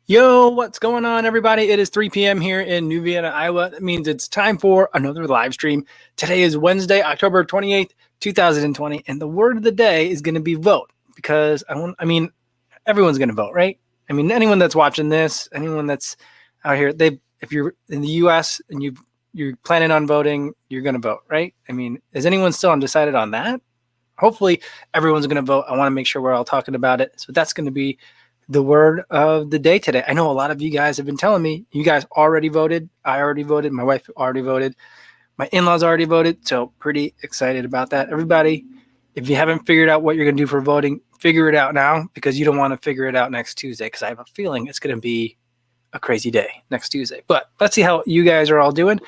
Yo, what's going on, everybody? It is 3 p.m. here in New Vienna, Iowa. That means it's time for another live stream. Today is Wednesday, October 28th, 2020, and the word of the day is going to be vote because everyone's going to vote, right? I mean, anyone that's watching this, anyone that's out here, if you're in the U.S. and you're planning on voting, you're going to vote, right? I mean, is anyone still undecided on that? Hopefully, everyone's going to vote. I want to make sure we're all talking about it. So that's going to be the word of the day today. I know a lot of you guys have been telling me you guys already voted. I already voted. My wife already voted. My in-laws already voted. So pretty excited about that. Everybody, if you haven't figured out what you're going to do for voting, figure it out now because you don't want to figure it out next Tuesday because I have a feeling it's going to be a crazy day next Tuesday. But let's see how you guys are all doing.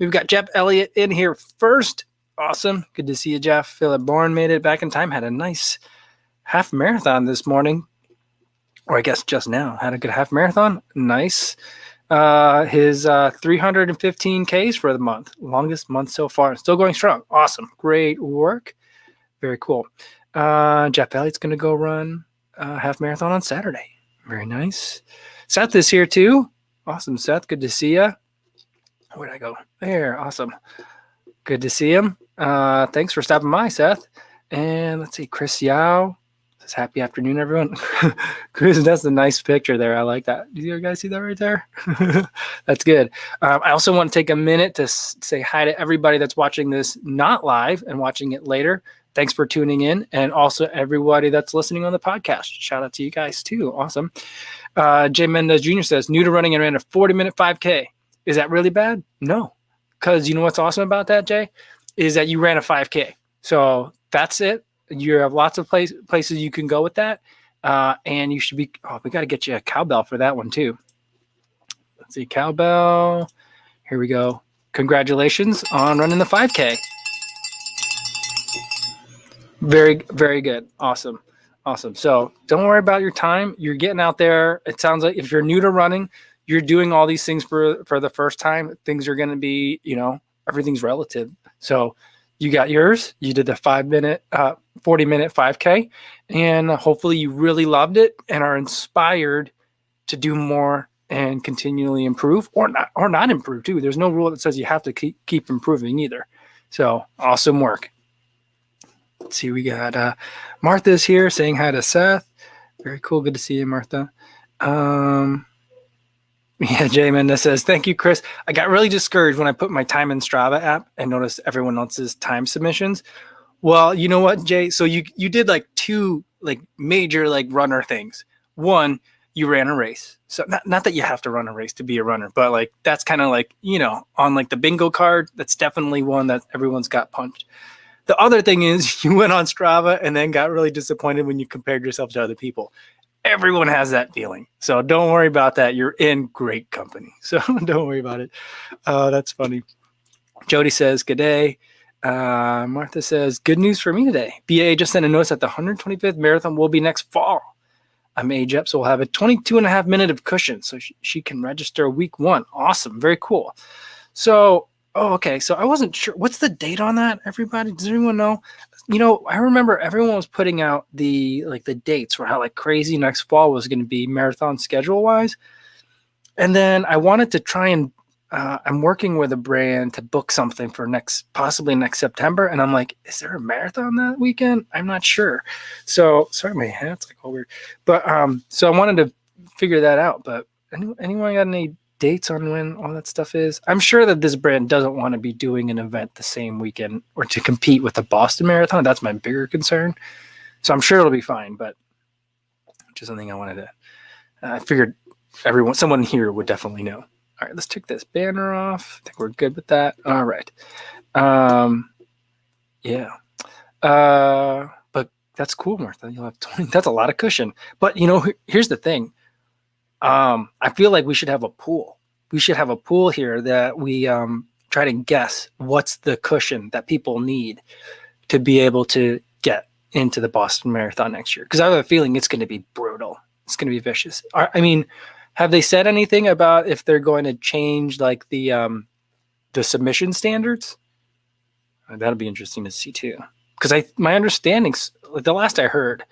We've got Jeff Elliott in here first. Awesome. Good to see you, Jeff. Philip Bourne made it back in time. Had a nice half marathon this morning. Or I guess just now, had a good half marathon. Nice. His 315 Ks for the month. Longest month so far. Still going strong. Awesome. Great work. Very cool. Jeff Elliott's going to go run a half marathon on Saturday. Very nice. Seth is here too. Awesome, Seth. Good to see you. Where'd I go? There. Awesome. Good to see him. Thanks for stopping by, Seth. And let's see, Chris Yao. Happy afternoon, everyone. Chris, that's a nice picture there. I like that. Do you guys see that right there? That's good. I also want to take a minute to say hi to everybody that's watching this not live and watching it later. Thanks for tuning in. And also everybody that's listening on the podcast. Shout out to you guys too. Awesome. Jay Mendez Jr. says, new to running and ran a 40-minute 5K. Is that really bad? No. Because you know what's awesome about that, Jay? Is that you ran a 5K. So that's it. You have lots of places you can go with that. And you should be, we got to get you a cowbell for that one too. Let's see, cowbell. Here we go. Congratulations on running the 5K. Very, very good. Awesome. Awesome. So don't worry about your time. You're getting out there. It sounds like if you're new to running, you're doing all these things for the first time. Things are going to be, everything's relative. So you got yours. You did the 40-minute 5K, and hopefully you really loved it and are inspired to do more and continually improve, or not improve too. There's no rule that says you have to keep improving either. So awesome work. Let's see, we got Martha's here saying hi to Seth. Very cool. Good to see you, Martha. Yeah, Jay Mendez says, thank you, Chris. I got really discouraged when I put my time in Strava app and noticed everyone else's time submissions. Well, you know what, Jay? So you did like two major runner things. One, you ran a race. So not that you have to run a race to be a runner, but that's kind of on the bingo card, that's definitely one that everyone's got punched. The other thing is you went on Strava and then got really disappointed when you compared yourself to other people. Everyone has that feeling. So don't worry about that. You're in great company. So don't worry about it. That's funny. Jody says, good day. Martha says, good news for me today. BA just sent a notice that the 125th marathon will be next fall. I'm age up, so we'll have a 22.5 minute of cushion. So she can register week 1. Awesome. Very cool. So, okay. So I wasn't sure. What's the date on that, everybody? Does anyone know? I remember everyone was putting out the dates for how crazy next fall was going to be marathon schedule wise. And then I wanted to try and I'm working with a brand to book something for possibly next September. And I'm like, is there a marathon that weekend? I'm not sure. So sorry, my hat's all weird. But so I wanted to figure that out. But anyone got any dates on when all that stuff is? I'm sure that this brand doesn't want to be doing an event the same weekend or to compete with the Boston Marathon. That's my bigger concern. So I'm sure it'll be fine, but just something I wanted to, I figured someone here would definitely know. All right, let's take this banner off. I think we're good with that. All right. Yeah. But that's cool, Martha. You'll have 20. That's a lot of cushion. But here's the thing. I feel like we should have a pool. We should have a pool here that we try to guess what's the cushion that people need to be able to get into the Boston Marathon next year. Because I have a feeling it's going to be brutal. It's going to be vicious. Have they said anything about if they're going to change the submission standards? That'll be interesting to see too. Because my understanding, the last I heard,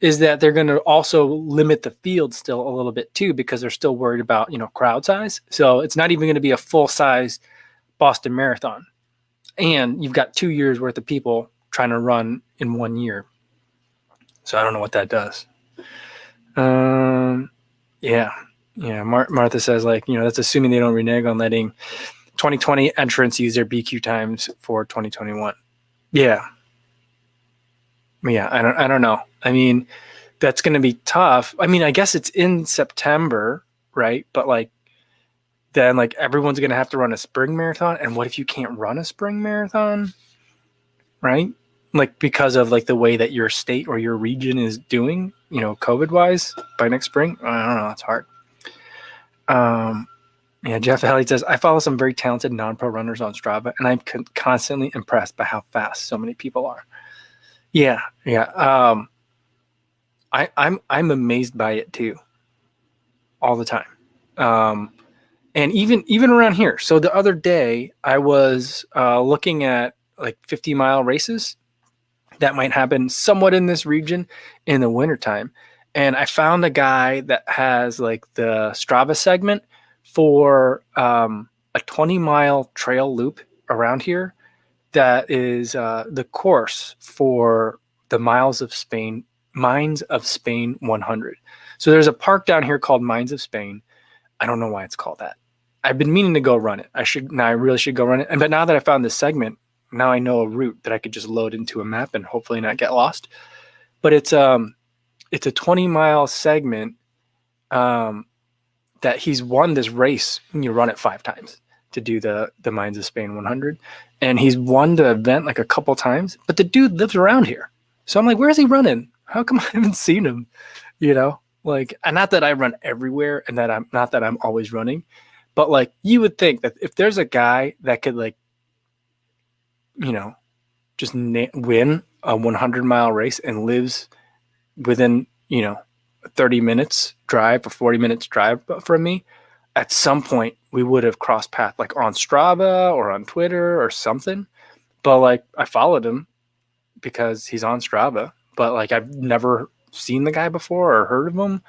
is that they're going to also limit the field still a little bit too, because they're still worried about, crowd size. So it's not even going to be a full size Boston Marathon. And you've got 2 years worth of people trying to run in 1 year. So I don't know what that does. Yeah. Martha says, like, that's assuming they don't renege on letting 2020 entrants use their BQ times for 2021. Yeah. I don't know. I mean, that's going to be tough. I mean, I guess it's in September, right? But like, then like everyone's going to have to run a spring marathon. And what if you can't run a spring marathon? Right? Like, because of like the way that your state or your region is doing, COVID wise by next spring. I don't know. It's hard. Yeah. Jeff Haley says, I follow some very talented non-pro runners on Strava, and I'm constantly impressed by how fast so many people are. Yeah. I'm amazed by it too, all the time. And even around here. So the other day I was looking at like 50-mile races that might happen somewhat in this region in the wintertime. And I found a guy that has like the Strava segment for a 20-mile trail loop around here. That is the course for the Mines of Spain 100. So there's a park down here called Mines of Spain. I don't know why it's called that. I've been meaning to go run it. I really should go run it. But now that I found this segment, now I know a route that I could just load into a map and hopefully not get lost. But it's a 20-mile segment that he's won this race. And you run it 5 times to do the Mines of Spain 100. And he's won the event like a couple times. But the dude lives around here. So I'm like, where is he running? How come I haven't seen him? Like, and not that I run everywhere and that I'm always running. But like, you would think that if there's a guy that could like, just win a 100-mile race and lives within, 30 minutes drive or 40 minutes drive from me, at some point we would have crossed paths like on Strava or on Twitter or something. But like, I followed him because he's on Strava, but like, I've never seen the guy before or heard of him,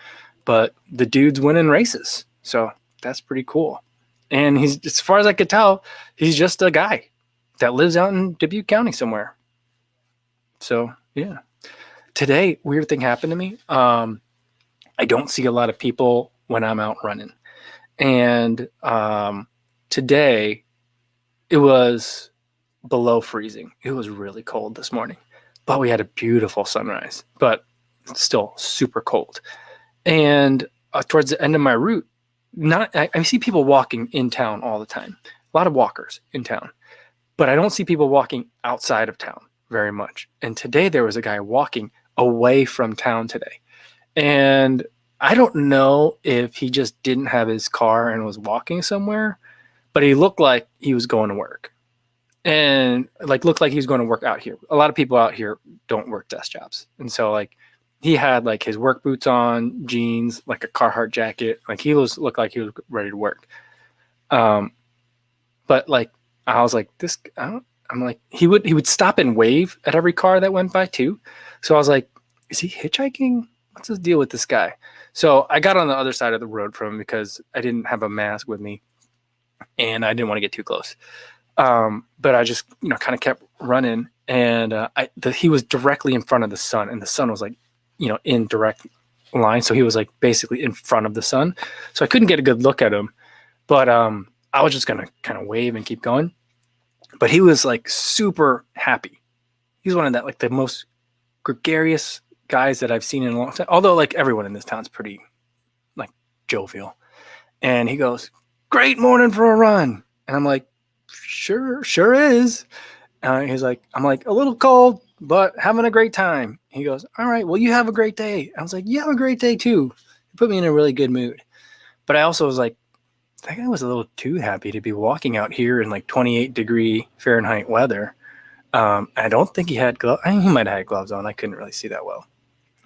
but the dude's winning races. So that's pretty cool. And he's, as far as I could tell, he's just a guy that lives out in Dubuque County somewhere. So yeah. Today, weird thing happened to me. I don't see a lot of people when I'm out running. And today, it was below freezing. It was really cold this morning. But we had a beautiful sunrise. But still super cold. And towards the end of my route, I see people walking in town all the time. A lot of walkers in town. But I don't see people walking outside of town very much. And today there was a guy walking away from town today. And I don't know if he just didn't have his car and was walking somewhere, but he looked like he was going to work. And like looked like he was going to work out here. A lot of people out here don't work desk jobs. And so like he had like his work boots on, jeans, like a Carhartt jacket. Like he looked like he was ready to work. But like I was like, I'm like, he would stop and wave at every car that went by too. So I was like, is he hitchhiking? What's his deal with this guy? So I got on the other side of the road from him because I didn't have a mask with me and I didn't want to get too close. But I just, kind of kept running, and he was directly in front of the sun, and the sun was like, in direct line. So he was like basically in front of the sun. So I couldn't get a good look at him, but I was just going to kind of wave and keep going. But he was like super happy. He's one of that, like the most gregarious guys that I've seen in a long time. Although like everyone in this town's pretty like jovial. And he goes, "Great morning for a run." And I'm like, sure is. He's like, I'm like, a little cold, but having a great time. He goes, "All right, well, you have a great day." I was like, "You have a great day too." It put me in a really good mood. But I also was like, that guy was a little too happy to be walking out here in like 28-degree Fahrenheit weather. I don't think he had gloves. I think he might have had gloves on. I couldn't really see that well.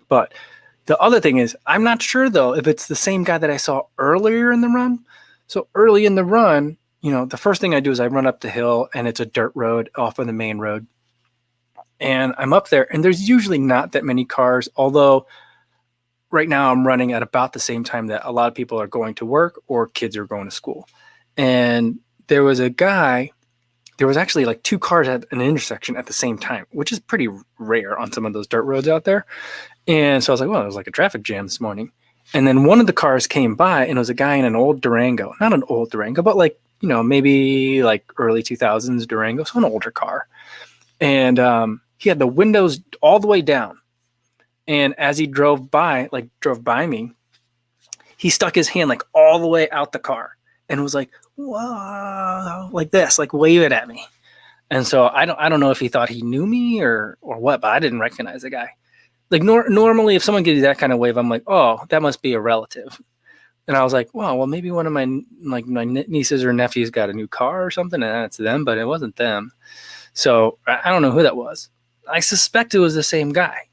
But the other thing is, I'm not sure though if it's the same guy that I saw earlier in the run. So early in the run, the first thing I do is I run up the hill, and it's a dirt road off of the main road. And I'm up there, and there's usually not that many cars, although right now I'm running at about the same time that a lot of people are going to work or kids are going to school. And there was actually like 2 cars at an intersection at the same time, which is pretty rare on some of those dirt roads out there. And so I was like, well, it was like a traffic jam this morning. And then one of the cars came by, and it was a guy in an old Durango, not an old Durango, but like, maybe like early 2000s Durango, so an older car. And he had the windows all the way down. And as he drove by me, he stuck his hand like all the way out the car and was like, whoa, like this, like wave it at me. And so I don't know if he thought he knew me or what, but I didn't recognize the guy. Like normally if someone gives you that kind of wave, I'm like, oh, that must be a relative. And I was like, well, maybe one of my nieces or nephews got a new car or something, and that's them, but it wasn't them. So I don't know who that was. I suspect it was the same guy,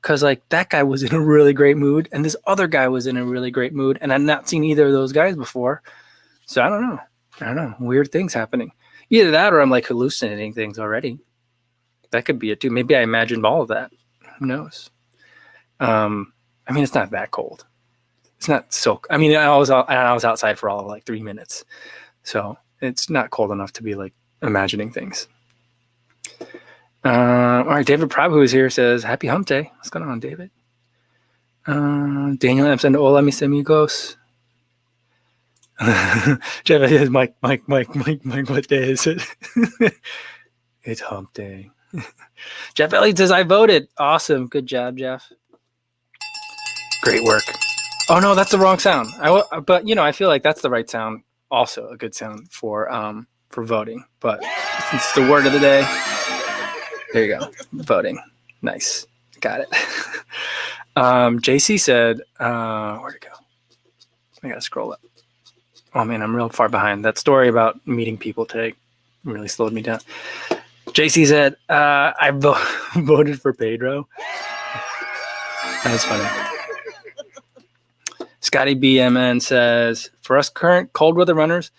because like that guy was in a really great mood, and this other guy was in a really great mood, and I'd not seen either of those guys before. So I don't know. Weird things happening. Either that or I'm like hallucinating things already. That could be it too. Maybe I imagined all of that. Who knows? I mean, it's not that cold. It's not so. I mean, I was outside for all of like 3 minutes, so it's not cold enough to be like imagining things. All right, David Prab, who is here, says happy hump day. What's going on, David? Daniel M. said hola mis amigos. Jeff says Mike, what day is it? It's hump day. Jeff Elliott says I voted. Awesome, good job, Jeff. Great work. Oh no, that's the wrong sound. But I feel like that's the right sound. Also a good sound for voting. But since it's the word of the day, there you go. Voting. Nice. Got it. JC said, where'd it go? I gotta scroll up. Oh man, I'm real far behind. That story about meeting people today really slowed me down. JC said, I voted for Pedro. That's funny. Scotty BMN says, for us current cold weather runners,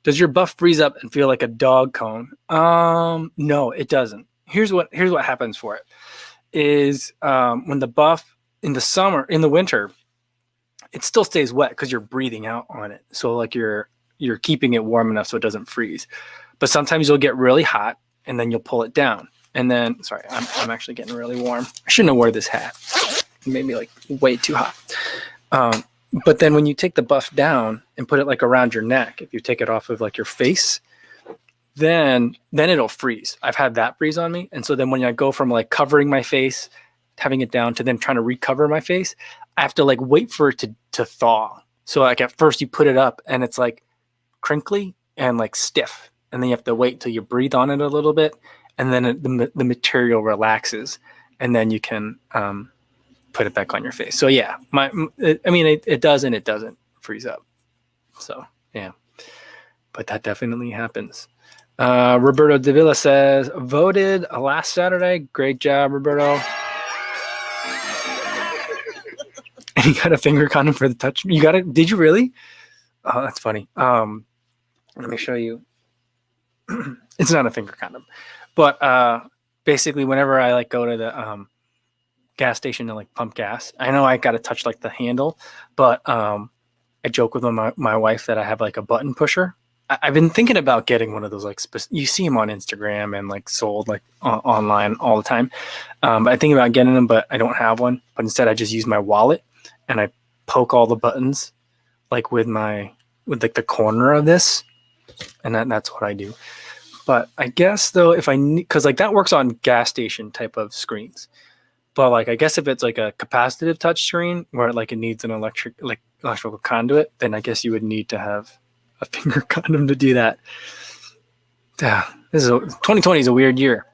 does your buff freeze up and feel like a dog cone? No, it doesn't. Here's what happens for it is when the buff in the winter, it still stays wet because you're breathing out on it. So like you're keeping it warm enough so it doesn't freeze. But sometimes you'll get really hot and then you'll pull it down. And then, sorry, I'm actually getting really warm. I shouldn't have worn this hat. It made me like way too hot. But then when you take the buff down and put it like around your neck, if you take it off of like your face, then it'll freeze. I've had that freeze on me. And so then when I go from like covering my face, having it down to then trying to recover my face, I have to like wait for it to thaw. So like at first you put it up and it's like crinkly and like stiff. And then you have to wait till you breathe on it a little bit. And then the material relaxes and then you can put it back on your face. So yeah, it does and it doesn't freeze up. So yeah, but that definitely happens. Roberto Davila says, voted last Saturday. Great job, Roberto. And you got a finger condom for the touch. You got it? Did you really? Oh, that's funny. Let me show you. It's not a finger condom, but basically whenever I like go to the gas station to like pump gas, I know I got to touch like the handle, but I joke with my wife that I have like a button pusher. I've been thinking about getting one of those, like you see them on Instagram and like sold like online all the time. But I think about getting them, but I don't have one. But instead, I just use my wallet and I poke all the buttons like with like the corner of this, and that's what I do. But I guess though, if I need, because like that works on gas station type of screens. But like I guess if it's like a capacitive touch screen where like it needs an electrical conduit, then I guess you would need to have a finger condom to do that. Yeah, 2020 is a weird year.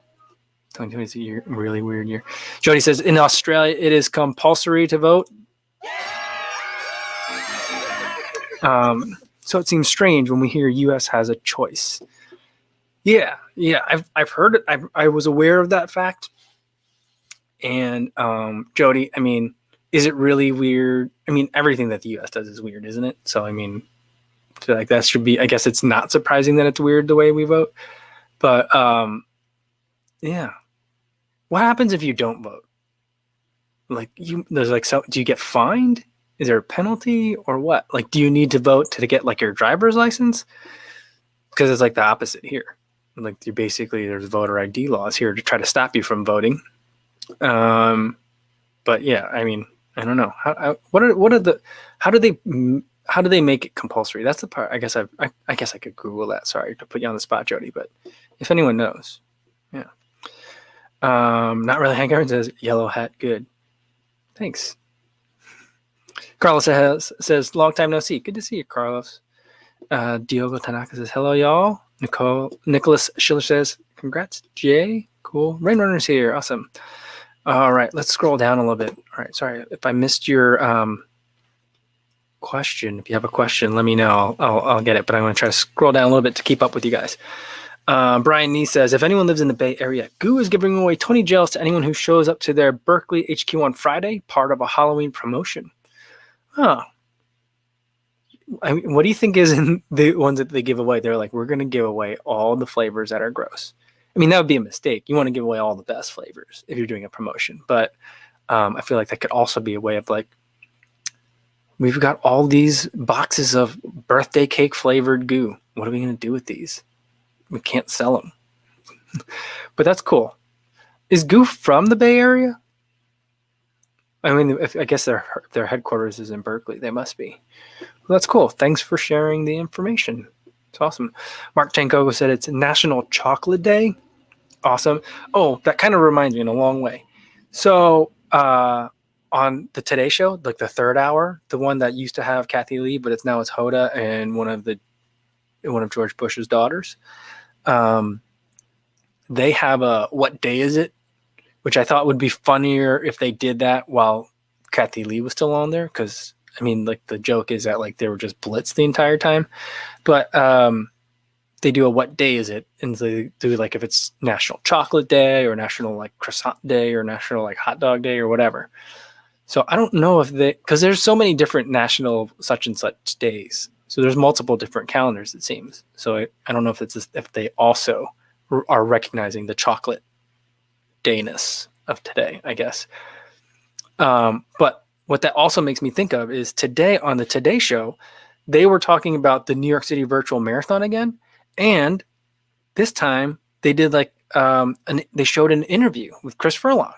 2020 is a really weird year. Jody says in Australia it is compulsory to vote. So it seems strange when we hear U.S. has a choice. Yeah, I've heard it. I was aware of that fact. And Jody, I mean, is it really weird? I mean, everything that the U.S. does is weird, isn't it? So I mean, like that should be. I guess it's not surprising that it's weird the way we vote. But yeah, What happens if you don't vote? Like there's like, so do you get fined? Is there a penalty or what? Like, do you need to vote to get like your driver's license? Because it's like the opposite here. Like you basically, there's voter ID laws here to try to stop you from voting. But yeah, I mean, I don't know. What are the how do they make it compulsory? That's the part. I guess I could Google that. Sorry to put you on the spot, Jody, but if anyone knows, yeah. Not really. Hank Aaron says yellow hat, good. Thanks. Carlos says long time no see. Good to see you, Carlos. Diogo Tanaka says hello, y'all. Nicholas Schiller says congrats, Jay. Cool. Rain Runner's here. Awesome. All right, let's scroll down a little bit. All right, sorry if I missed your question. If you have a question, let me know. I'll get it, but I'm going to try to scroll down a little bit to keep up with you guys. Brian Nee says, if anyone lives in the Bay Area, Goo is giving away 20 gels to anyone who shows up to their Berkeley HQ on Friday, part of a Halloween promotion. Huh. I mean, what do you think is in the ones that they give away? They're like, we're going to give away all the flavors that are gross. I mean, that would be a mistake. You want to give away all the best flavors if you're doing a promotion. But I feel like that could also be a way of like, we've got all these boxes of birthday cake flavored Goo. What are we going to do with these? We can't sell them. But that's cool. Is Goo from the Bay Area? I mean, I guess their headquarters is in Berkeley. They must be. Well, that's cool. Thanks for sharing the information. It's awesome. Mark Chanko said it's National Chocolate Day. Awesome. Oh, that kind of reminds me in a long way. So on the Today Show, like the third hour, the one that used to have Kathy Lee, but it's Hoda and one of George Bush's daughters. They have a What Day Is It? Which I thought would be funnier if they did that while Kathy Lee was still on there. Because, I mean, like the joke is that like they were just blitzed the entire time. But they do a What Day Is It? And they do like if it's National Chocolate Day or National like Croissant Day or National like Hot Dog Day or whatever. So I don't know if because there's so many different national such and such days. So there's multiple different calendars, it seems. So I don't know if they also are recognizing the chocolate dayness of today, I guess. But what that also makes me think of is today on the Today Show, they were talking about the New York City Virtual Marathon again. And this time they did like, they showed an interview with Chris Furlong.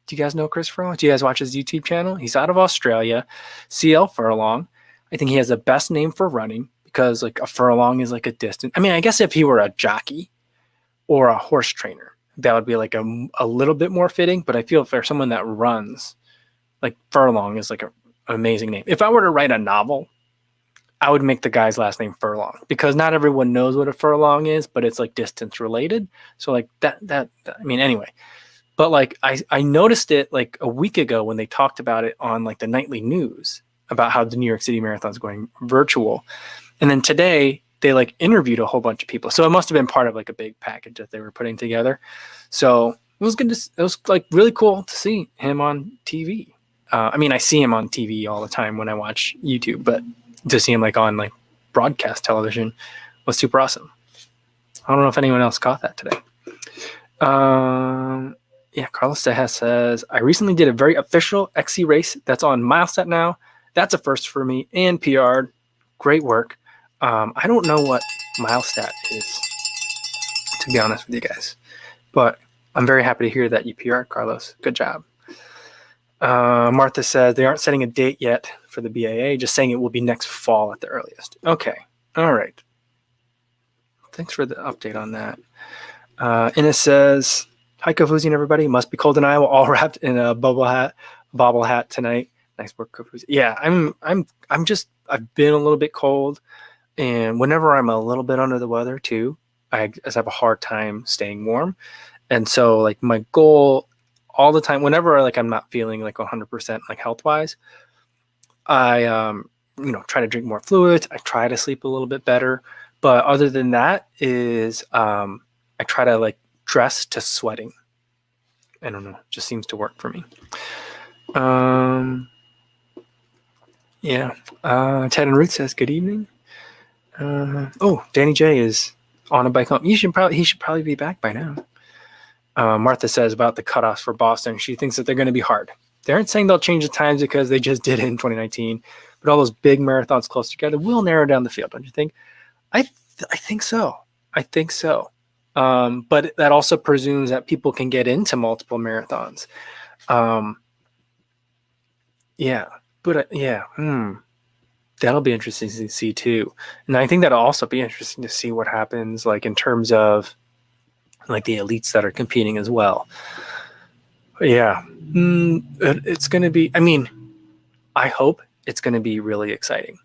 Do you guys know Chris Furlong? Do you guys watch his YouTube channel? He's out of Australia, CL Furlong. I think he has the best name for running because like a furlong is like a distance. I mean, I guess if he were a jockey or a horse trainer, that would be like a little bit more fitting. But I feel for someone that runs, like Furlong is like an amazing name. If I were to write a novel, I would make the guy's last name Furlong because not everyone knows what a furlong is, but it's like distance related. So like that I mean, anyway. But like I noticed it like a week ago when they talked about it on like the nightly news about how the New York City Marathon is going virtual. And then today they like interviewed a whole bunch of people. So it must have been part of like a big package that they were putting together. So it was good. It was like really cool to see him on TV. I mean, I see him on TV all the time when I watch YouTube, but to see him like on like broadcast television was super awesome. I don't know if anyone else caught that today. Yeah, Carlos Tejas says, I recently did a very official XC race that's on Milestat now. That's a first for me and PR'd. Great work. I don't know what Milestat is, to be honest with you guys. But I'm very happy to hear that you PR'd, Carlos. Good job. Martha says they aren't setting a date yet for the BAA, just saying it will be next fall at the earliest. Okay. All right. Thanks for the update on that. Ines says, hi, Kofuzi and everybody. Must be cold in Iowa, all wrapped in a bobble hat tonight. Nice work, Kofuzi. Yeah, I've been a little bit cold, and whenever I'm a little bit under the weather too, I just have a hard time staying warm. And so like my goal all the time, whenever like I'm not feeling like 100% like health wise, I try to drink more fluids. I try to sleep a little bit better. But other than that is I try to like dress to sweating. I don't know. It just seems to work for me. Yeah. Ted and Ruth says, good evening. Danny J is on a bike home. He should probably be back by now. Martha says about the cutoffs for Boston, she thinks that they're going to be hard. They aren't saying they'll change the times because they just did it in 2019, but all those big marathons close together will narrow down the field, don't you think? I think so. I think so. But that also presumes that people can get into multiple marathons. Yeah, but that'll be interesting to see too. And I think that'll also be interesting to see what happens, like in terms of like the elites that are competing as well. Yeah, it's going to be. I mean, I hope it's going to be really exciting.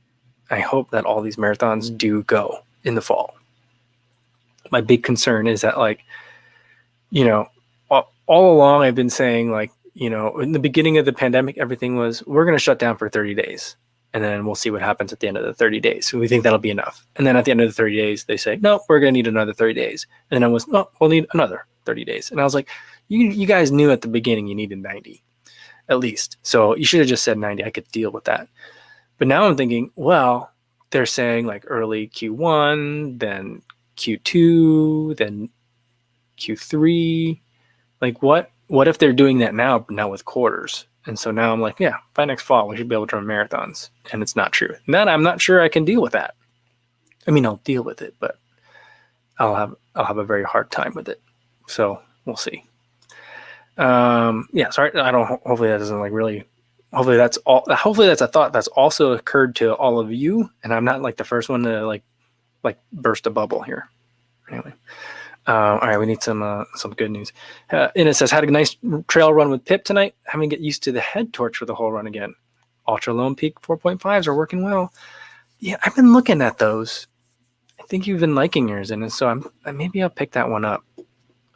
I hope that all these marathons do go in the fall. My big concern is that, like, you know, all along I've been saying, like, in the beginning of the pandemic, everything was, we're going to shut down for 30 days and then we'll see what happens at the end of the 30 days. So we think that'll be enough. And then at the end of the 30 days, they say, no, we're going to need another 30 days. And then I was, no, we'll need another 30 days. And I was like, you guys knew at the beginning you needed 90 at least. So you should have just said 90. I could deal with that. But now I'm thinking, well, they're saying like early Q1, then Q2, then Q3. Like what if they're doing that now with quarters? And so now I'm like, yeah, by next fall we should be able to run marathons. And it's not true. And then I'm not sure I can deal with that. I mean, I'll deal with it, but I'll have a very hard time with it. So we'll see. Sorry, I don't. Hopefully that doesn't like really. Hopefully that's all. Hopefully that's a thought that's also occurred to all of you, and I'm not like the first one to like burst a bubble here. Anyway, all right, we need some good news. And it says, had a nice trail run with Pip tonight. Having to get used to the head torch for the whole run again. Ultra Lone Peak 4.5s are working well. Yeah, I've been looking at those. I think you've been liking yours, and so maybe I'll pick that one up.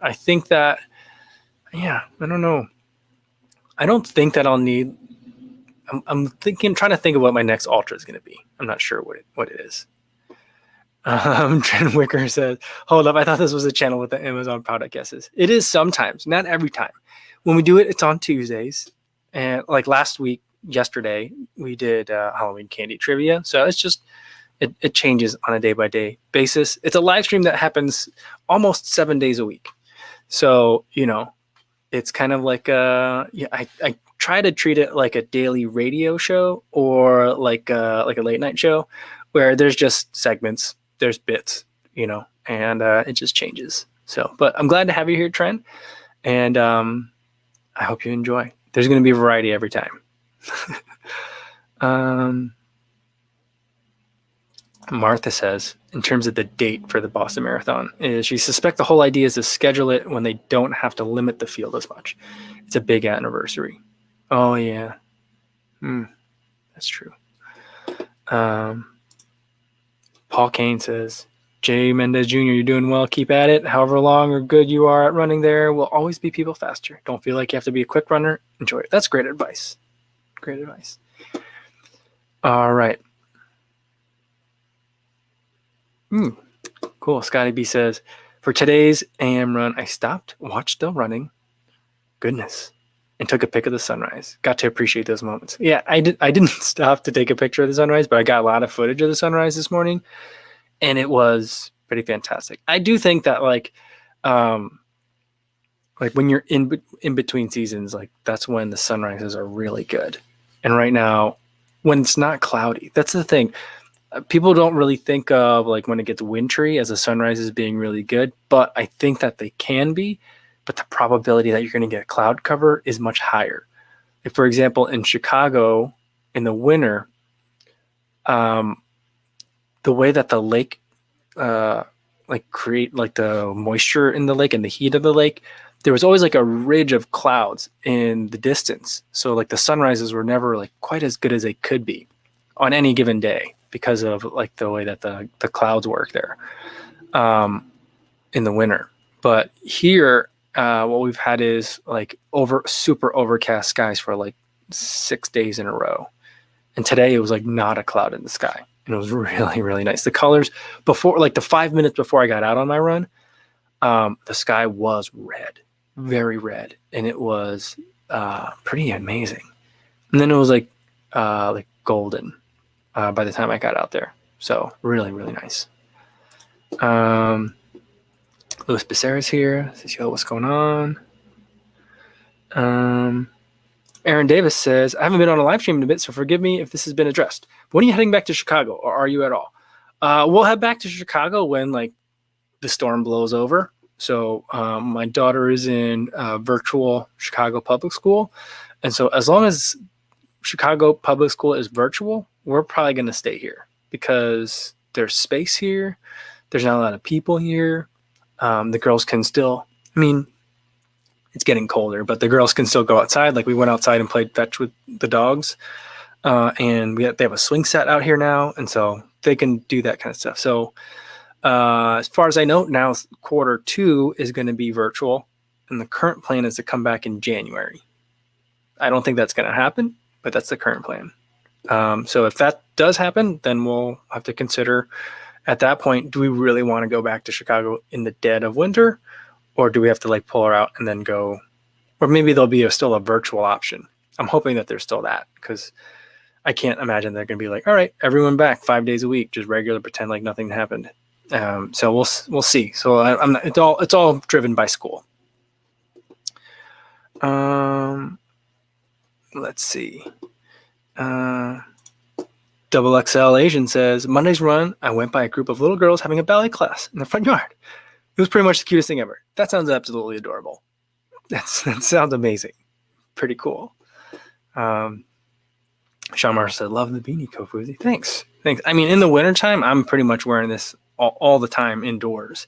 I think that. Yeah, I don't know. I don't think that I'll need. I'm trying to think of what my next ultra is going to be. I'm not sure what it is. Trent Wicker says, hold up, I thought this was a channel with the Amazon product guesses. It is sometimes, not every time. When we do it, it's on Tuesdays. And like yesterday, we did Halloween candy trivia. So it's just, it changes on a day-by-day basis. It's a live stream that happens almost 7 days a week. So, it's kind of like I try to treat it like a daily radio show or like a late night show where there's just segments, there's bits, and it just changes. So, but I'm glad to have you here, Trent, and I hope you enjoy. There's going to be a variety every time. Martha says, in terms of the date for the Boston Marathon, is she suspects the whole idea is to schedule it when they don't have to limit the field as much. It's a big anniversary. Oh, yeah. That's true. Paul Kane says, Jay Mendez Jr., you're doing well. Keep at it. However long or good you are at running there will always be people faster. Don't feel like you have to be a quick runner. Enjoy it. That's great advice. Great advice. All right. Cool. Scotty B says, for today's AM run, I stopped, watched the running, goodness, and took a pic of the sunrise. Got to appreciate those moments. Yeah, I didn't stop to take a picture of the sunrise, but I got a lot of footage of the sunrise this morning, and it was pretty fantastic. I do think that like when you're in between seasons, like that's when the sunrises are really good. And right now, when it's not cloudy, that's the thing. People don't really think of like when it gets wintry as a sunrise as being really good, but I think that they can be, but the probability that you're going to get cloud cover is much higher. If, for example, in Chicago in the winter, the way that the lake create like the moisture in the lake and the heat of the lake, there was always like a ridge of clouds in the distance. So like the sunrises were never like quite as good as they could be on any given day, because of like the way that the clouds work there in the winter. But here, what we've had is like super overcast skies for like 6 days in a row. And today it was like not a cloud in the sky. And it was really, really nice. The colors before, like the 5 minutes before I got out on my run, the sky was red, very red. And it was pretty amazing. And then it was like golden by the time I got out there. So really, really nice. Louis Becerra's here. Says, yo, what's going on? Aaron Davis says, I haven't been on a live stream in a bit, so forgive me if this has been addressed. When are you heading back to Chicago, or are you at all? We'll head back to Chicago when like the storm blows over. So my daughter is in virtual Chicago public school. And so as long as Chicago public school is virtual, we're probably going to stay here because there's space here. There's not a lot of people here. The girls can still, I mean, it's getting colder, but the girls can still go outside. Like we went outside and played fetch with the dogs. And they have a swing set out here now. And so they can do that kind of stuff. So as far as I know, now Q2 is going to be virtual. And the current plan is to come back in January. I don't think that's going to happen, but that's the current plan. So if that does happen, then we'll have to consider at that point, do we really want to go back to Chicago in the dead of winter? Or do we have to like pull her out and then go? Or maybe there'll be still a virtual option. I'm hoping that there's still that because I can't imagine they're going to be like, all right, everyone back 5 days a week, just regular, pretend like nothing happened. So we'll see. So it's all driven by school. Let's see. Double XL Asian says, Monday's run, I went by a group of little girls having a ballet class in the front yard. It was pretty much the cutest thing ever. That sounds absolutely adorable. That sounds amazing. Pretty cool. Sean Marshall said, love the beanie, Kofuzi. Thanks. I mean, in the wintertime, I'm pretty much wearing this all the time indoors.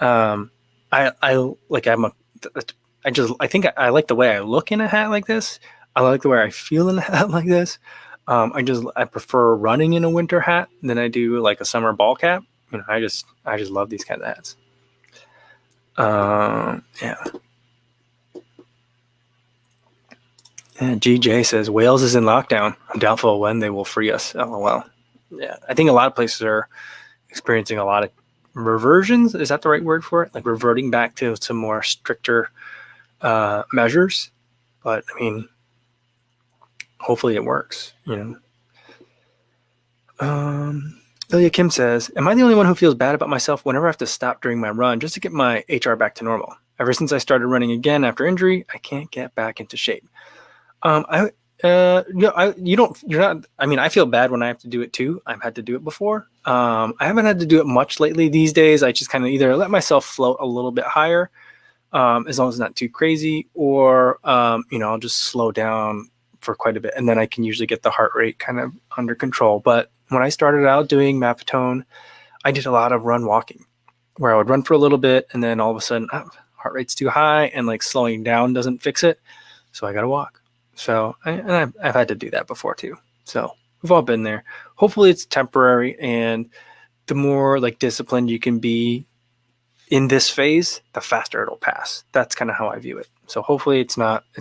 I think I like the way I look in a hat like this. I like the way I feel in a hat like this. I prefer running in a winter hat than I do like a summer ball cap. You know, I just love these kinds of hats. Yeah. And GJ says Wales is in lockdown. I'm doubtful when they will free us. LOL. Yeah, I think a lot of places are experiencing a lot of reversions. Is that the right word for it? Like reverting back to some more stricter measures. But I mean, hopefully it works. You know. Ilya Kim says, am I the only one who feels bad about myself whenever I have to stop during my run just to get my HR back to normal? Ever since I started running again after injury, I can't get back into shape. I feel bad when I have to do it too. I've had to do it before. I haven't had to do it much lately. These days, I just kind of either let myself float a little bit higher, as long as it's not too crazy, or, I'll just slow down for quite a bit. And then I can usually get the heart rate kind of under control. But when I started out doing Mapatone, I did a lot of run walking where I would run for a little bit and then all of a sudden heart rate's too high and like slowing down doesn't fix it. So I got to walk. So I've had to do that before too. So we've all been there. Hopefully it's temporary, and the more like disciplined you can be in this phase, the faster it'll pass. That's kind of how I view it. So hopefully it's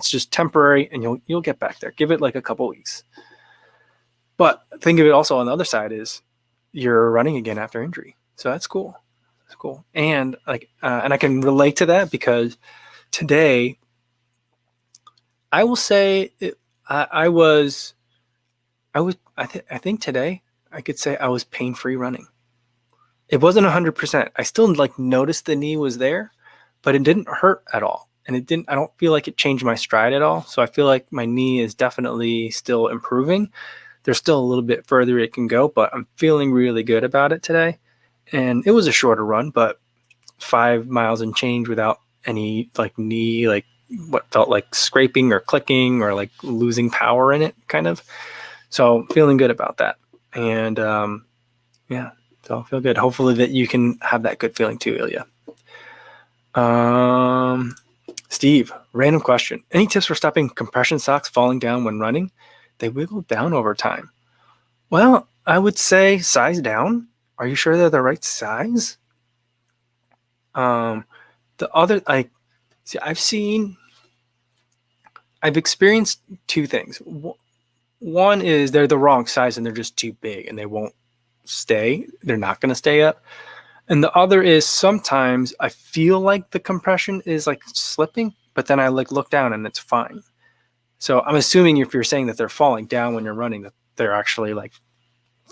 just temporary and you'll get back there. Give it like a couple weeks. But think of it also on the other side is you're running again after injury. So that's cool. That's cool. And and I can relate to that because today I will say I think today I could say I was pain-free running. It wasn't 100%. I still like noticed the knee was there, but it didn't hurt at all. And I don't feel like it changed my stride at all. So I feel like my knee is definitely still improving. There's still a little bit further it can go, but I'm feeling really good about it today. And it was a shorter run, but 5 miles and change without any like knee, like what felt like scraping or clicking or like losing power in it kind of. So feeling good about that. And yeah, so I feel good. Hopefully that you can have that good feeling too, Ilya. Steve, random question. Any tips for stopping compression socks falling down when running? They wiggle down over time. Well, I would say size down. Are you sure they're the right size? The other, I've experienced two things. One is they're the wrong size and they're just too big and they won't stay. They're not going to stay up. And the other is sometimes I feel like the compression is like slipping, but then I like look down and it's fine. So I'm assuming if you're saying that they're falling down when you're running, that they're actually like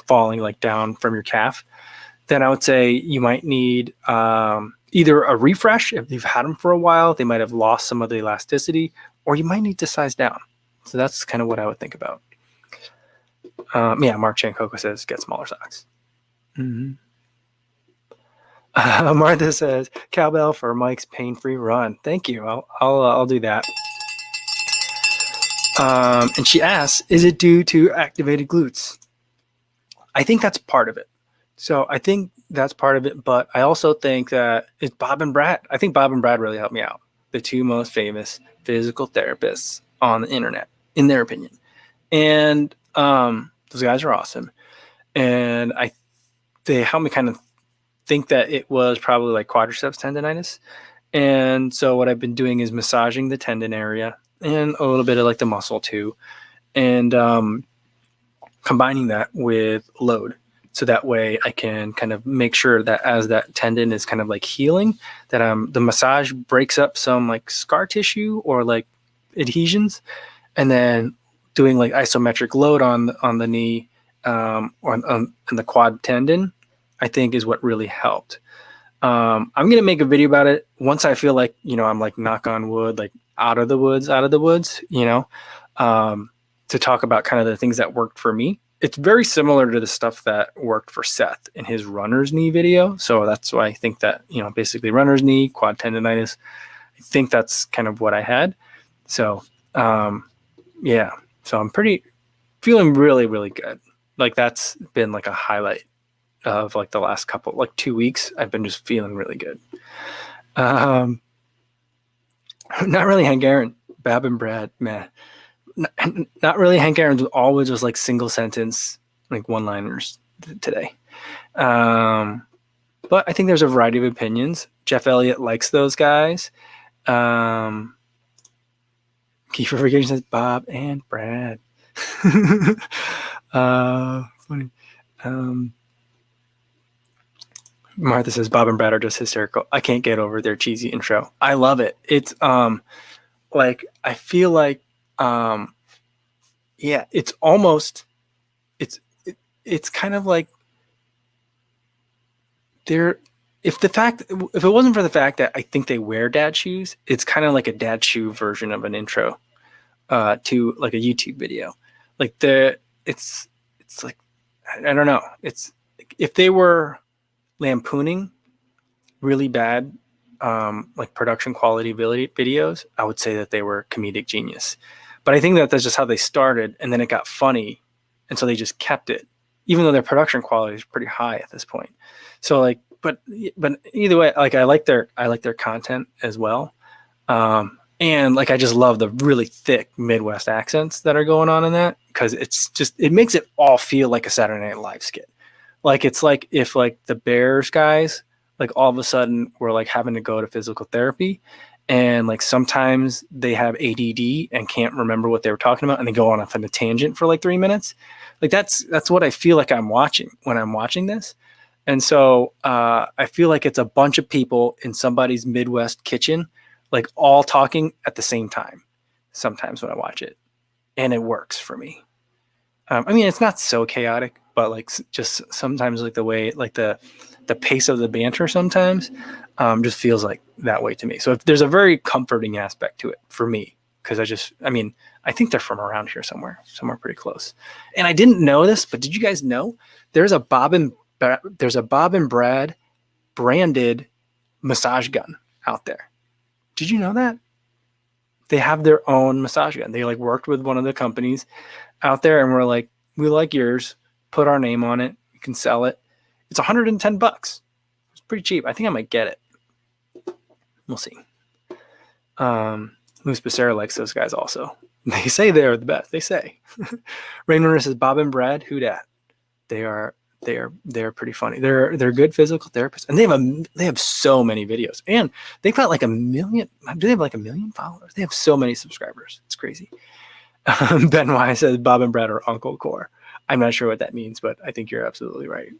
falling like down from your calf, then I would say you might need either a refresh if you've had them for a while, they might have lost some of the elasticity, or you might need to size down. So that's kind of what I would think about. Yeah, Mark Chancoco says get smaller socks. Mm-hmm. Martha says cowbell for Mike's pain-free run. Thank you. I'll do that. And she asks, is it due to activated glutes? I think that's part of it. So I think that's part of it, but I also think that it's Bob and Brad. I think Bob and Brad really helped me out. The two most famous physical therapists on the internet, in their opinion. And those guys are awesome. And they helped me kind of think that it was probably like quadriceps tendonitis. And so what I've been doing is massaging the tendon area and a little bit of like the muscle too. And combining that with load. So that way I can kind of make sure that as that tendon is kind of like healing, that the massage breaks up some like scar tissue or like adhesions, and then doing like isometric load on the knee or on the quad tendon, I think is what really helped. I'm going to make a video about it once I feel like, I'm like knock on wood, like out of the woods, to talk about kind of the things that worked for me. It's very similar to the stuff that worked for Seth in his runner's knee video. So that's why I think that, basically runner's knee, quad tendonitis, I think that's kind of what I had. So, yeah, so I'm feeling really, really good. Like that's been like a highlight of like the last couple, like 2 weeks. I've been just feeling really good. Not really Hank Aaron, Bab and Brad, meh. Not really Hank Aaron's, always just like single sentence, like one-liners today. But I think there's a variety of opinions. Jeff Elliott likes those guys. Kiefer Vacation says Bob and Brad. Funny. Martha says Bob and Brad are just hysterical. I can't get over their cheesy intro. I love it. It's like I feel like yeah, it's almost it's kind of like they're if it wasn't for the fact that I think they wear dad shoes, it's kind of like a dad shoe version of an intro to like a YouTube video. Like it's like I don't know. It's if they were lampooning really bad like production quality videos, I would say that they were comedic genius. But I think that that's just how they started, and then it got funny, and so they just kept it, even though their production quality is pretty high at this point. So like, but either way, like I like their content as well, and like I just love the really thick Midwest accents that are going on in that, because it makes it all feel like a Saturday Night Live skit. Like it's like if like the Bears guys like all of a sudden were like having to go to physical therapy, and like sometimes they have ADD and can't remember what they were talking about, and they go on a tangent for like 3 minutes. Like that's what I feel like I'm watching when I'm watching this. And so I feel like it's a bunch of people in somebody's Midwest kitchen, like all talking at the same time sometimes when I watch it, and it works for me. I mean, it's not so chaotic, but like just sometimes like the way, like the pace of the banter sometimes just feels like that way to me. So there's a very comforting aspect to it for me, because I think they're from around here somewhere pretty close. And I didn't know this, but did you guys know there's a Bob and Brad branded massage gun out there? Did you know that? They have their own massage gun. They like worked with one of the companies out there, and we're like, we like yours, put our name on it, you can sell it. It's $110. It's pretty cheap. I think I might get it. We'll see. Luis Becerra likes those guys also. They say they are the best. They say. Rainwater says Bob and Brad, who dat? They are pretty funny. They're good physical therapists, and they have so many videos, and they've got like 1 million. Do they have like 1 million followers? They have so many subscribers. It's crazy. Ben Y says Bob and Brad are Uncle Core. I'm not sure what that means, but I think you're absolutely right.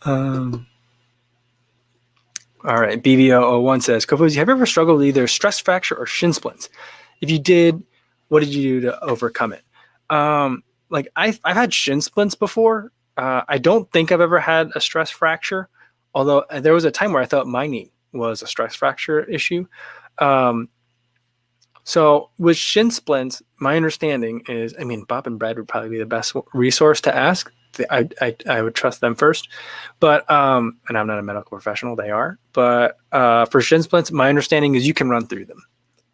All right. BVO01 says, Kofuzi, have you ever struggled with either stress fracture or shin splints? If you did, what did you do to overcome it? Like I've had shin splints before. I don't think I've ever had a stress fracture. Although there was a time where I thought my knee was a stress fracture issue. Um, so with shin splints, my understanding is, I mean, Bob and Brad would probably be the best resource to ask. I would trust them first, but and I'm not a medical professional. They are, but for shin splints, my understanding is you can run through them,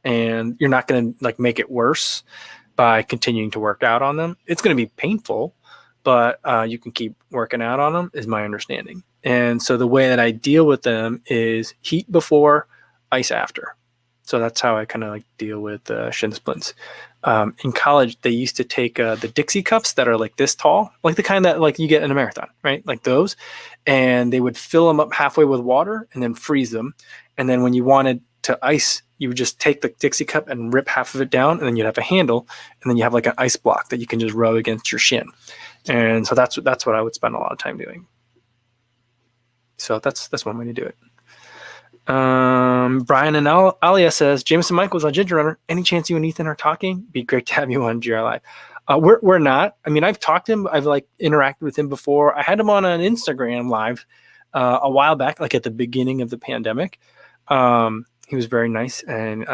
and you're not going to like make it worse by continuing to work out on them. It's going to be painful, but you can keep working out on them, is my understanding. And so the way that I deal with them is heat before, ice after. So that's how I kind of like deal with shin splints. In college, they used to take the Dixie cups that are like this tall, like the kind that like you get in a marathon, right? Like those, and they would fill them up halfway with water and then freeze them. And then when you wanted to ice, you would just take the Dixie cup and rip half of it down, and then you'd have a handle, and then you have like an ice block that you can just rub against your shin. And so that's what I would spend a lot of time doing. So that's one way to do it. Brian and Alia says, Jameson Michaels on Ginger Runner. Any chance you and Ethan are talking? Be great to have you on GR Live. We're not. I mean, I've talked to him. I've like interacted with him before. I had him on an Instagram live a while back, like at the beginning of the pandemic. He was very nice and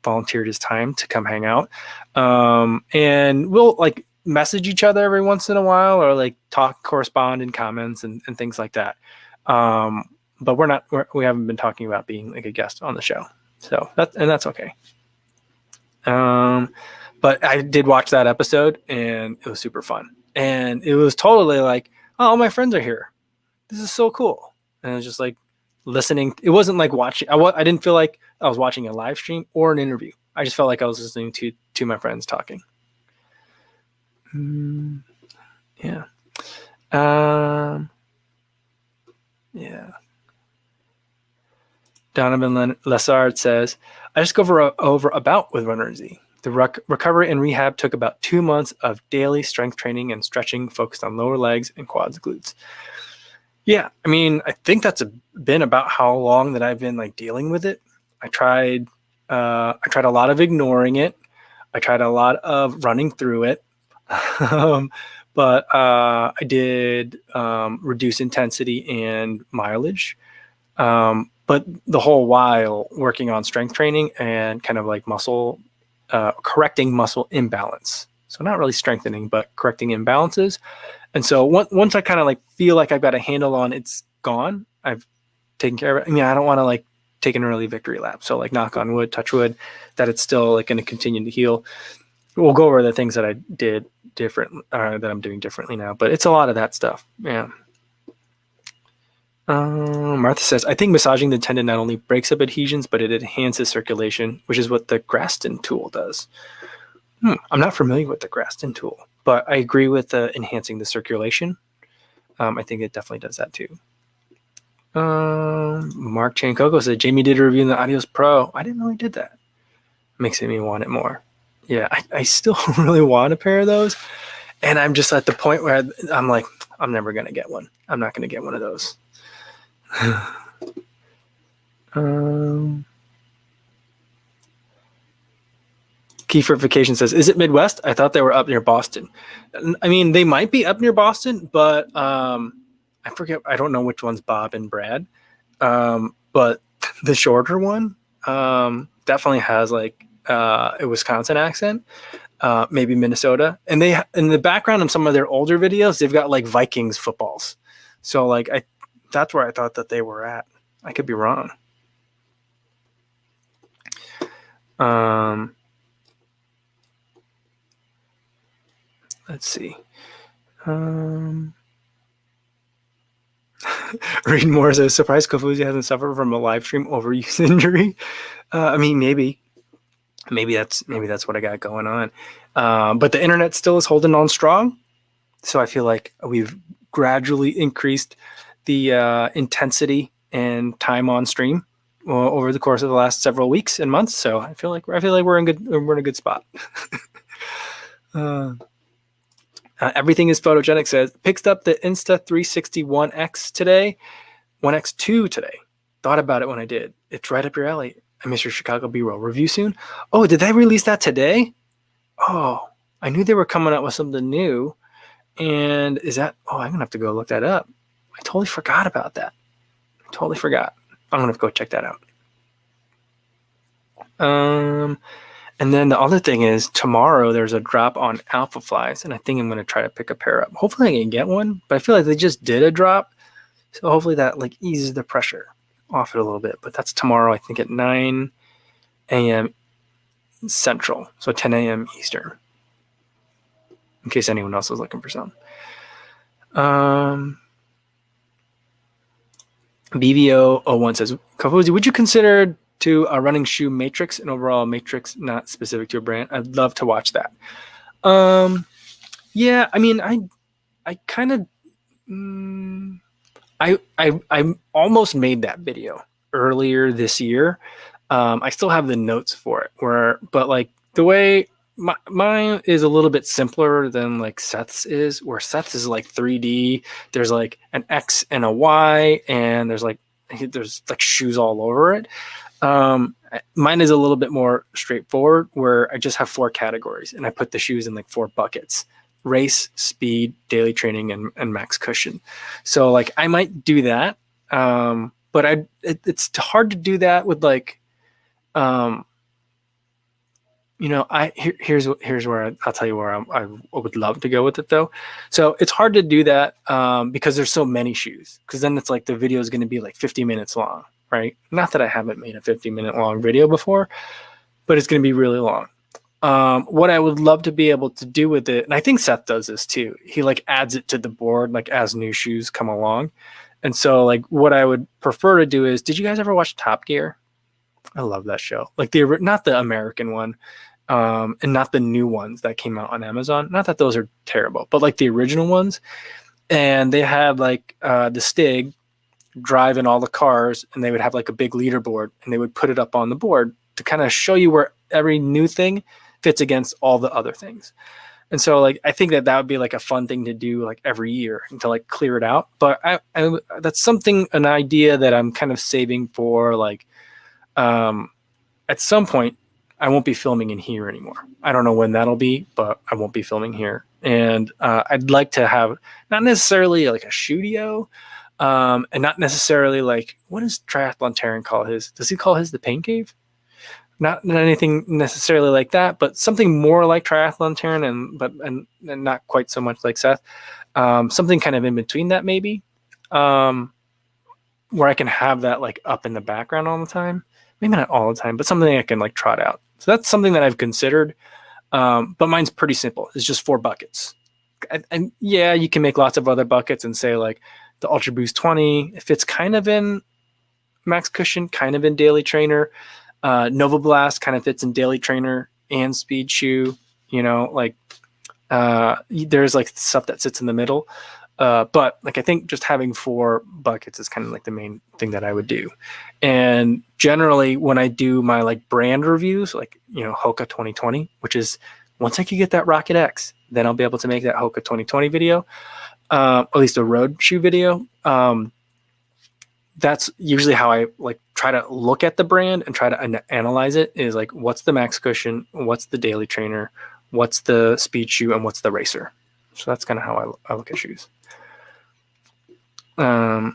volunteered his time to come hang out. And we'll like message each other every once in a while, or like talk, correspond in comments and things like that. But we haven't been talking about being like a guest on the show. So that's okay. But I did watch that episode and it was super fun. And it was totally like, oh, all my friends are here. This is so cool. And it was just like listening. It wasn't like watching. I didn't feel like I was watching a live stream or an interview. I just felt like I was listening to my friends talking. Yeah. Yeah. Donovan Lessard says, I just go over about with Runner Z. The recovery and rehab took about 2 months of daily strength training and stretching focused on lower legs and quads, glutes. Yeah, I mean, I think that's been about how long that I've been like dealing with it. I tried a lot of ignoring it. I tried a lot of running through it. But I did reduce intensity and mileage. But the whole while working on strength training and kind of like muscle, correcting muscle imbalance. So not really strengthening, but correcting imbalances. And so once I kind of like feel like I've got a handle on it's gone, I've taken care of it. I mean, I don't want to like take an early victory lap. So like knock on wood, touch wood, that it's still like going to continue to heal. We'll go over the things that I did different, that I'm doing differently now, but it's a lot of that stuff. Yeah. Martha says, I think massaging the tendon not only breaks up adhesions, but it enhances circulation, which is what the Graston tool does. I'm not familiar with the Graston tool, but I agree with enhancing the circulation. I think it definitely does that too. Mark Chancoco said, Jamie did a review in the Adios Pro. I didn't know he did that. Makes me want it more. Yeah, I still really want a pair of those. And I'm just at the point where I'm like, I'm never going to get one. I'm not going to get one of those. Keyfrification says, is it Midwest? I thought they were up near Boston. I mean, they might be up near Boston, but I forget. I don't know which one's Bob and Brad. But the shorter one definitely has like a Wisconsin accent, maybe Minnesota. And they, in the background of some of their older videos, they've got like Vikings footballs. So like that's where I thought that they were at. I could be wrong. Let's see. Reed Moore says, surprised Kofuzi hasn't suffered from a live stream overuse injury. I mean, maybe that's what I got going on. But the internet still is holding on strong. So I feel like we've gradually increased the intensity and time on stream over the course of the last several weeks and months. So I feel like we're in a good spot. Everything is photogenic says, picked up the Insta360 today, 1X2 today. Thought about it when I did. It's right up your alley. I miss your Chicago B-roll review soon. Oh, did they release that today? Oh, I knew they were coming out with something new. And is that, I'm going to have to go look that up. I totally forgot about that. I totally forgot. I'm going to go check that out. And then the other thing is tomorrow there's a drop on Alpha Flies, and I think I'm going to try to pick a pair up. Hopefully I can get one, but I feel like they just did a drop. So hopefully that like eases the pressure off it a little bit. But that's tomorrow, I think at 9 a.m. Central, so 10 a.m. Eastern, in case anyone else is looking for some. BVO01 says, Kofuzi, would you consider to a running shoe matrix, an overall matrix not specific to a brand? I'd love to watch that. Yeah, I mean, I kind of, I almost made that video earlier this year. I still have the notes for it, but like the way mine is a little bit simpler than like Seth's is, where Seth's is like 3D. There's like an X and a Y, and there's like shoes all over it. Mine is a little bit more straightforward, where I just have 4 categories, and I put the shoes in like 4 buckets: race, speed, daily training, and max cushion. So like I might do that, but it's hard to do that with like, here's where I'll tell you where I would love to go with it though. So it's hard to do that because there's so many shoes, because then it's like the video is going to be like 50 minutes long, right? Not that I haven't made a 50-minute long video before, but it's going to be really long. What I would love to be able to do with it, and I think Seth does this too, he like adds it to the board like as new shoes come along. And so like what I would prefer to do is, did you guys ever watch Top Gear? I love that show. Like not the American one, and not the new ones that came out on Amazon. Not that those are terrible, but like the original ones. And they had like the Stig driving all the cars, and they would have like a big leaderboard, and they would put it up on the board to kind of show you where every new thing fits against all the other things. And so like I think that would be like a fun thing to do like every year and to like clear it out. But I that's an idea that I'm kind of saving for like at some point. I won't be filming in here anymore. I don't know when that'll be, but I won't be filming here. And I'd like to have not necessarily like a studio, and not necessarily like, what does Triathlon Terran call his? Does he call his the Pain Cave? Not anything necessarily like that, but something more like Triathlon Terran, and not quite so much like Seth. Something kind of in between that maybe, where I can have that like up in the background all the time. Maybe not all the time, but something I can like trot out. So that's something that I've considered. But mine's pretty simple. It's just 4 buckets. And yeah, you can make lots of other buckets and say like the Ultra Boost 20, it fits kind of in max cushion, kind of in daily trainer. Nova Blast kind of fits in daily trainer and speed shoe. Like there's like stuff that sits in the middle. But like I think just having 4 buckets is kind of like the main thing that I would do. And generally when I do my like brand reviews, like Hoka 2020, which is once I can get that Rocket X, then I'll be able to make that Hoka 2020 video, at least a road shoe video. That's usually how I like try to look at the brand and try to analyze it, is like, what's the max cushion, what's the daily trainer, what's the speed shoe, and what's the racer. So that's kind of how I look at shoes. Yeah.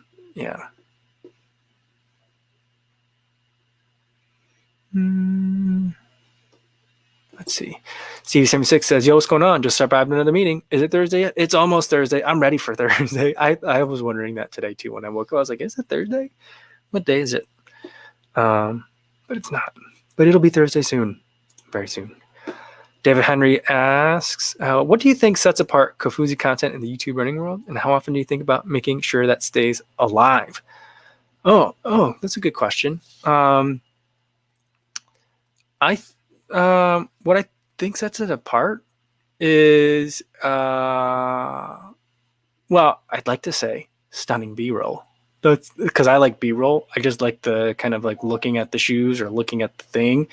Let's see. Stevie76 says, yo, what's going on? Just survived another meeting. Is it Thursday yet? It's almost Thursday. I'm ready for Thursday. I was wondering that today too when I woke up. I was like, is it Thursday? What day is it? But it's not. But it'll be Thursday soon. Very soon. David Henry asks, what do you think sets apart Kofuzi content in the YouTube running world? And how often do you think about making sure that stays alive? Oh, that's a good question. What I think sets it apart is, well, I'd like to say stunning B-roll. That's because I like B-roll. I just like the kind of like looking at the shoes or looking at the thing.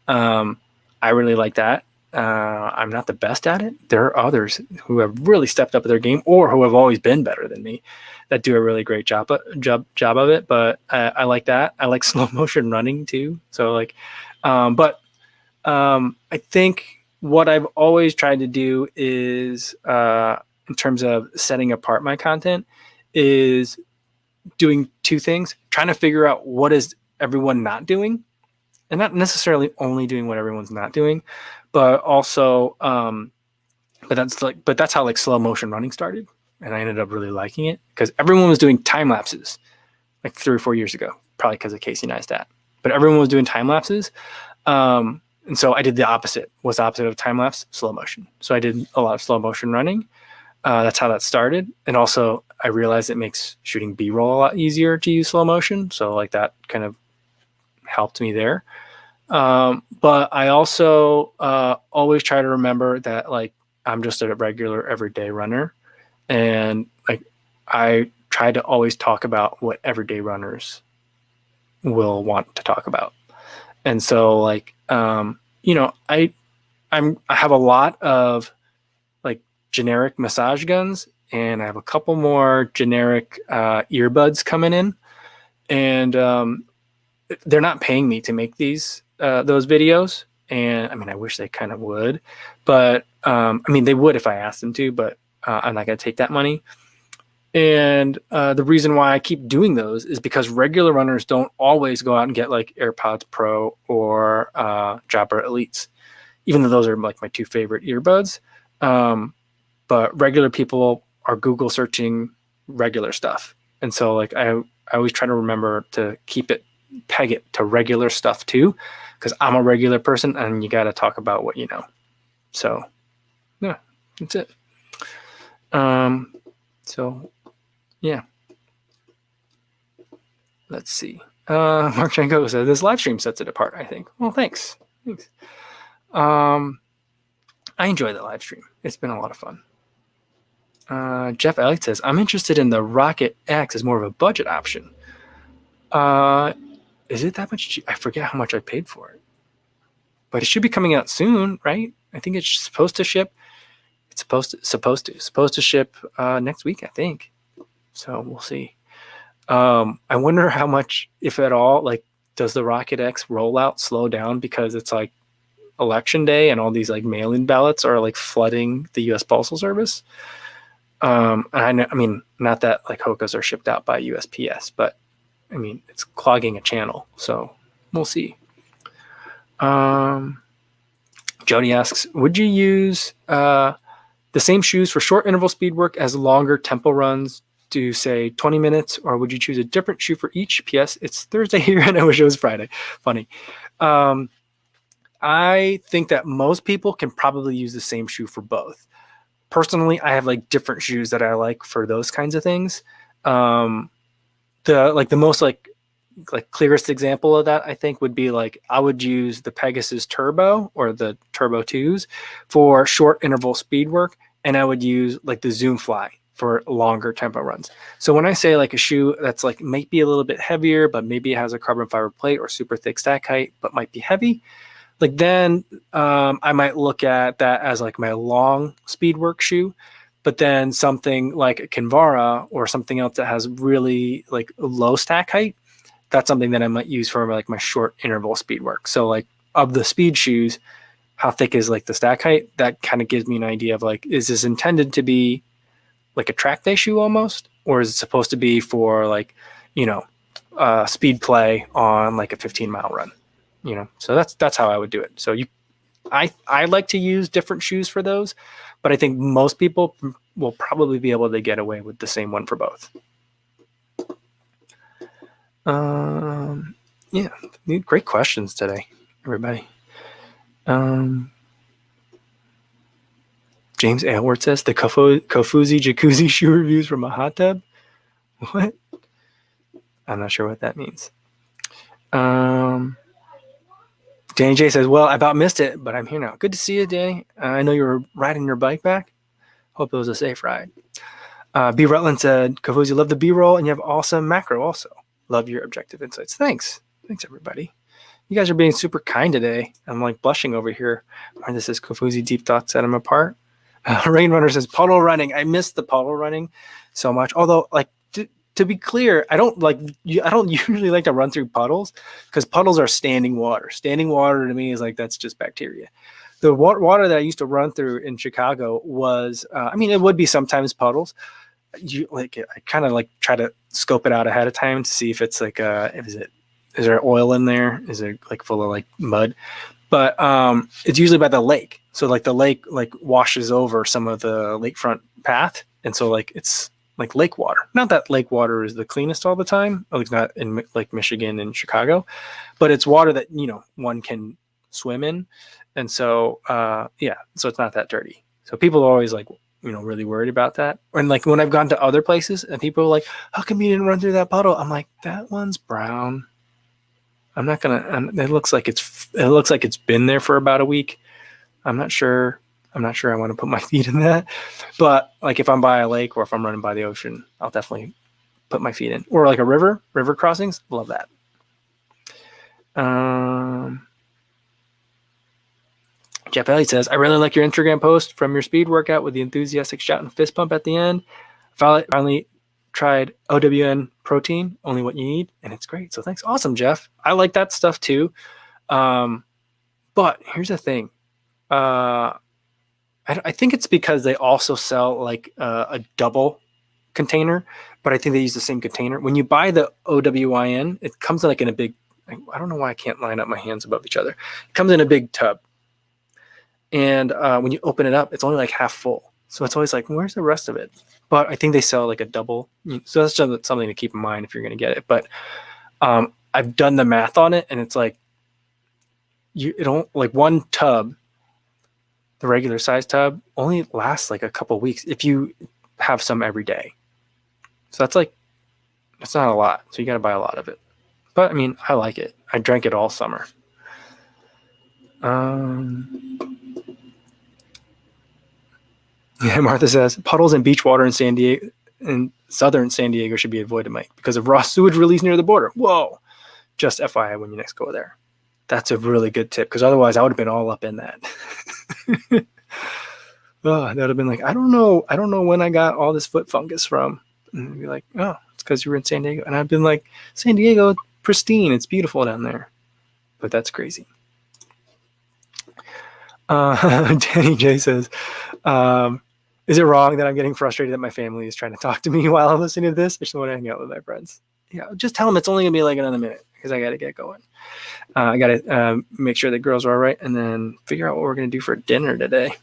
I really like that. I'm not the best at it. There are others who have really stepped up their game, or who have always been better than me, that do a really great job of it. But I like that. I like slow motion running too. So like, I think what I've always tried to do is, in terms of setting apart my content, is doing two things, trying to figure out what is everyone not doing, and not necessarily only doing what everyone's not doing, but also, but that's how like slow motion running started. And I ended up really liking it because everyone was doing time lapses like 3 or 4 years ago, probably because of Casey Neistat, but everyone was doing time lapses. And so I did the opposite. What's the opposite of time lapse? Slow motion. So I did a lot of slow motion running. That's how that started. And also I realized it makes shooting B-roll a lot easier to use slow motion. So like that kind of helped me there. But I also always try to remember that like I'm just a regular everyday runner. And like I try to always talk about what everyday runners will want to talk about. And so like, you know, I have a lot of like generic massage guns, and I have a couple more generic earbuds coming in, and they're not paying me to make those videos. And I mean, I wish they kind of would, but I mean, they would if I asked them to, but I'm not going to take that money. And the reason why I keep doing those is because regular runners don't always go out and get like AirPods Pro or Jabra Elites, even though those are like my two favorite earbuds. But regular people are Google searching regular stuff. And so like I always try to remember to peg it to regular stuff too, because I'm a regular person and you got to talk about what you know. So yeah, that's it. So yeah. Let's see. Mark Chanko says this live stream sets it apart, I think. Well, thanks. I enjoy the live stream. It's been a lot of fun. Jeff Elliott says, I'm interested in the Rocket X as more of a budget option. Is it that much? I forget how much I paid for it. But it should be coming out soon, right? I think it's supposed to ship. It's supposed to ship next week, I think. So we'll see. I wonder how much, if at all, like, does the Rocket X rollout slow down because it's like election day and all these like mail-in ballots are like flooding the U.S. Postal Service? And I mean, not that like Hokas are shipped out by USPS, but I mean, it's clogging a channel. So we'll see. Jody asks, would you use the same shoes for short interval speed work as longer tempo runs to say 20 minutes, or would you choose a different shoe for each? P.S. It's Thursday here and I wish it was Friday. Funny. I think that most people can probably use the same shoe for both. Personally, I have like different shoes that I like for those kinds of things. The most clearest example of that, I think, would be like I would use the Pegasus Turbo or the Turbo 2s for short interval speed work, and I would use like the Zoom Fly for longer tempo runs. So when I say like a shoe that's like might be a little bit heavier, but maybe it has a carbon fiber plate or super thick stack height, but might be heavy, like then I might look at that as like my long speed work shoe. But then something like a Kinvara or something else that has really like low stack height, that's something that I might use for like my short interval speed work. So like of the speed shoes, how thick is like the stack height? That kind of gives me an idea of like, is this intended to be like a track day shoe almost, or is it supposed to be for like, you know, speed play on like a 15-mile run, you know? So that's how I would do it. So I like to use different shoes for those, but I think most people will probably be able to get away with the same one for both. Yeah, great questions today, everybody. James Aylward says the Kofuzi jacuzzi shoe reviews from a hot tub. What? I'm not sure what that means. Danny J says, well, I about missed it, but I'm here now. Good to see you, Danny. I know you were riding your bike back. Hope it was a safe ride. B. Rutland said, Kofuzi, love the B-roll, and you have awesome macro also. Love your objective insights. Thanks, everybody. You guys are being super kind today. I'm like blushing over here. This is Kofuzi Deep Thoughts Set Them Apart. Rain Runner says, puddle running. I missed the puddle running so much. Although, like, to be clear, I don't usually like to run through puddles because puddles are standing water. Standing water to me is like, that's just bacteria. The water that I used to run through in Chicago was, it would be sometimes puddles, I kind of like try to scope it out ahead of time to see if it's like is there oil in there? Is it like full of like mud? But it's usually by the lake. So like the lake like washes over some of the lakefront path, and so like it's like lake water. Not that lake water is the cleanest all the time, at least not in like Michigan and Chicago, but it's water that one can swim in, and so yeah, so it's not that dirty. So people are always like really worried about that. And like when I've gone to other places and people are like, "How come you didn't run through that puddle?" I'm like, "That one's brown. I'm not gonna. It looks like it's been there for about a week. I'm not sure. I want to put my feet in that. But like if I'm by a lake or if I'm running by the ocean, I'll definitely put my feet in. Or like a river crossings. Love that. Jeff Elliott says, I really like your Instagram post from your speed workout with the enthusiastic shout and fist pump at the end. Finally tried OWN protein, only what you need, and it's great. So thanks. Awesome, Jeff. I like that stuff too. But here's the thing. I think it's because they also sell like a double container, but I think they use the same container. When you buy the OWIN, it comes like in a big, I don't know why I can't line up my hands above each other. It comes in a big tub. And when you open it up, it's only like half full. So it's always like, where's the rest of it? But I think they sell like a double. So that's just something to keep in mind if you're going to get it. But I've done the math on it, and it's like, it don't like one tub, the regular size tub, only lasts like a couple weeks if you have some every day. So that's like, it's not a lot. So you got to buy a lot of it. But I mean, I like it. I drank it all summer. Yeah, Martha says puddles and beach water in San Diego, in southern San Diego, should be avoided, Mike, because of raw sewage release near the border. Whoa! Just FYI when you next go there. That's a really good tip, because otherwise I would have been all up in that. Oh, that would have been like, I don't know when I got all this foot fungus from. And they'd be like, oh, it's because you were in San Diego. And I've been like, San Diego, pristine, it's beautiful down there. But that's crazy. Danny J says, is it wrong that I'm getting frustrated that my family is trying to talk to me while I'm listening to this? I just want to hang out with my friends. Yeah, just tell them it's only going to be like another minute because I got to get going. I got to make sure the girls are all right and then figure out what we're going to do for dinner today. I'm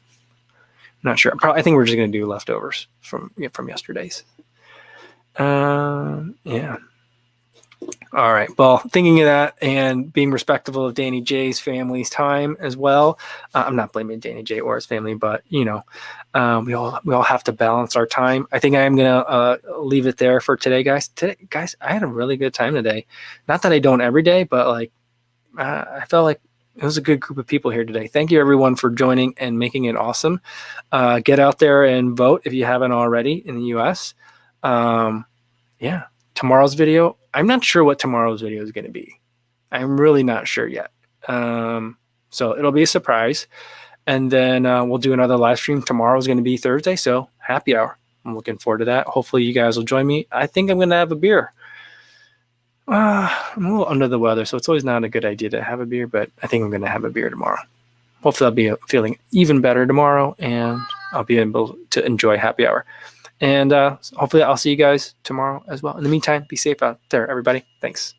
not sure. I think we're just going to do leftovers from yesterday's. Yeah. All right. Well, thinking of that and being respectful of Danny J's family's time as well. I'm not blaming Danny J or his family, but we all have to balance our time. I think I am gonna leave it there for today, guys. Guys, I had a really good time today. Not that I don't every day, but like I felt like it was a good group of people here today. Thank you everyone for joining and making it awesome. Get out there and vote if you haven't already in the U.S. Yeah. Tomorrow's video, I'm not sure what tomorrow's video is going to be. I'm really not sure yet. So it'll be a surprise. And then we'll do another live stream. Tomorrow is going to be Thursday, so happy hour. I'm looking forward to that. Hopefully you guys will join me. I think I'm going to have a beer. I'm a little under the weather, so it's always not a good idea to have a beer, but I think I'm going to have a beer tomorrow. Hopefully I'll be feeling even better tomorrow, and I'll be able to enjoy happy hour. And hopefully I'll see you guys tomorrow as well. In the meantime, be safe out there, everybody. Thanks.